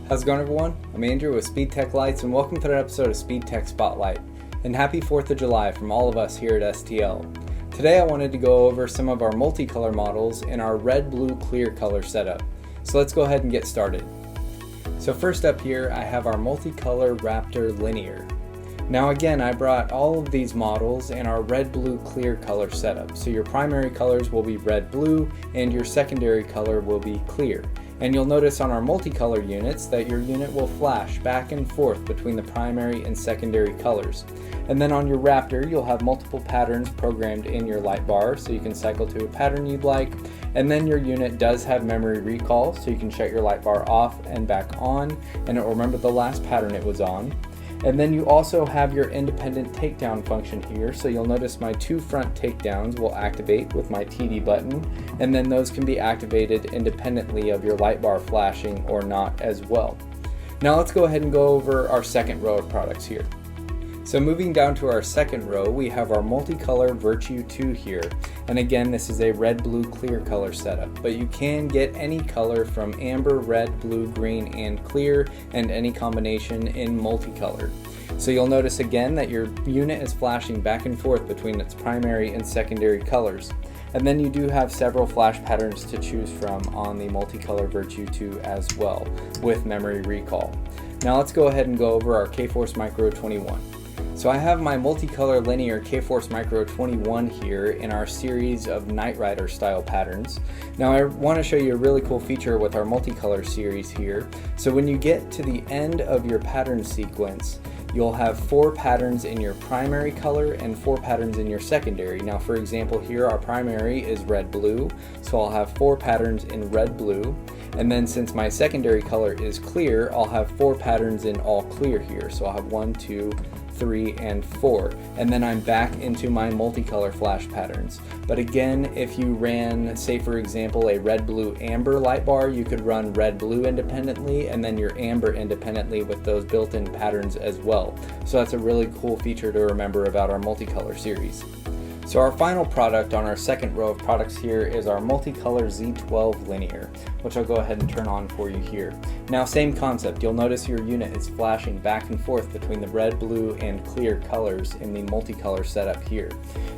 How's it going, everyone? I'm Andrew with SpeedTech Lights, and welcome to another episode of SpeedTech Spotlight. And happy 4th of July from all of us here at STL. Today I wanted to go over some of our multicolor models in our red, blue, clear color setup. So let's go ahead and get started. So first up here I have our MultiColor Raptor Linear. Now again, I brought all of these models in our red, blue, clear color setup. So your primary colors will be red, blue, and your secondary color will be clear. And you'll notice on our multicolor units that your unit will flash back and forth between the primary and secondary colors. And then on your Raptor, you'll have multiple patterns programmed in your light bar, so you can cycle to a pattern you'd like. And then your unit does have memory recall, so you can shut your light bar off and back on, and it will remember the last pattern it was on. And then you also have your independent takedown function here, so you'll notice my two front takedowns will activate with my TD button, and then those can be activated independently of your light bar flashing or not as well. Now let's go ahead and go over our second row of products here. So moving down to our second row, we have our MultiColor Virtue 2 here. And again, this is a red, blue, clear color setup, but you can get any color from amber, red, blue, green, and clear, and any combination in multicolor. So you'll notice again that your unit is flashing back and forth between its primary and secondary colors. And then you do have several flash patterns to choose from on the MultiColor Virtue 2 as well, with memory recall. Now let's go ahead and go over our K-Force Micro 21. So I have my MultiColor Linear K-Force Micro 21 here in our series of Knight Rider style patterns. Now I want to show you a really cool feature with our multicolor series here. So when you get to the end of your pattern sequence, you'll have 4 patterns in your primary color and 4 patterns in your secondary. Now for example here our primary is red blue, so I'll have 4 patterns in red blue. And then since my secondary color is clear, I'll have 4 patterns in all clear here. So I'll have 1, 2, 3, and 4. And then I'm back into my multicolor flash patterns. But again, if you ran, say for example, a red, blue, amber light bar, you could run red, blue independently and then your amber independently with those built-in patterns as well. So that's a really cool feature to remember about our multicolor series. So our final product on our second row of products here is our MultiColor Z12 Linear, which I'll go ahead and turn on for you here. Now same concept, you'll notice your unit is flashing back and forth between the red, blue, and clear colors in the multicolor setup here.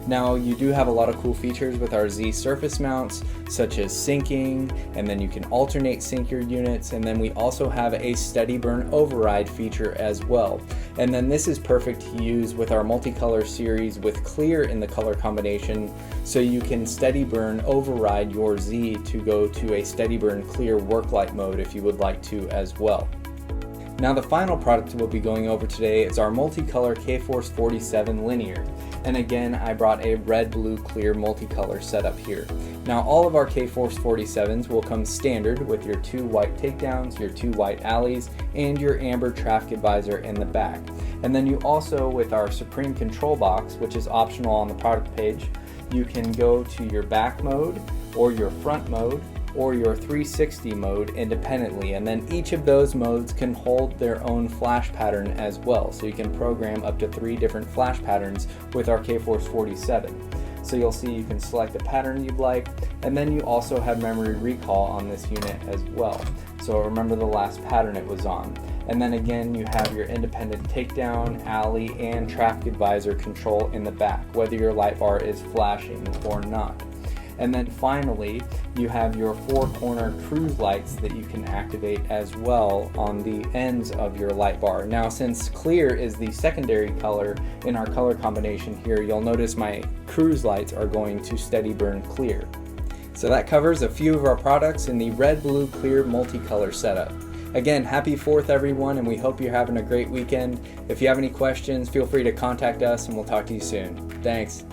Now you do have a lot of cool features with our Z surface mounts, such as syncing, and then you can alternate sync your units, and then we also have a steady burn override feature as well. And then this is perfect to use with our multicolor series with clear in the color combination, so you can steady burn override your Z to go to a steady burn clear work light mode if you would like to as well. Now the final product we'll be going over today is our MultiColor K-Force 47 Linear. And again, I brought a red, blue, clear multicolor setup here. Now all of our K-Force 47s will come standard with your 2 white takedowns, your 2 white alleys, and your amber traffic advisor in the back. And then you also, with our Supreme control box, which is optional on the product page, you can go to your back mode or your front mode or your 360 mode independently, and then each of those modes can hold their own flash pattern as well, so you can program up to 3 different flash patterns with our K-Force 47. So you'll see you can select the pattern you'd like, and then you also have memory recall on this unit as well, so remember the last pattern it was on. And then again you have your independent takedown, alley, and traffic advisor control in the back, whether your light bar is flashing or not. And then finally, you have your 4-corner cruise lights that you can activate as well on the ends of your light bar. Now, since clear is the secondary color in our color combination here, you'll notice my cruise lights are going to steady burn clear. So that covers a few of our products in the red, blue, clear multicolor setup. Again, happy 4th everyone, and we hope you're having a great weekend. If you have any questions, feel free to contact us and we'll talk to you soon. Thanks.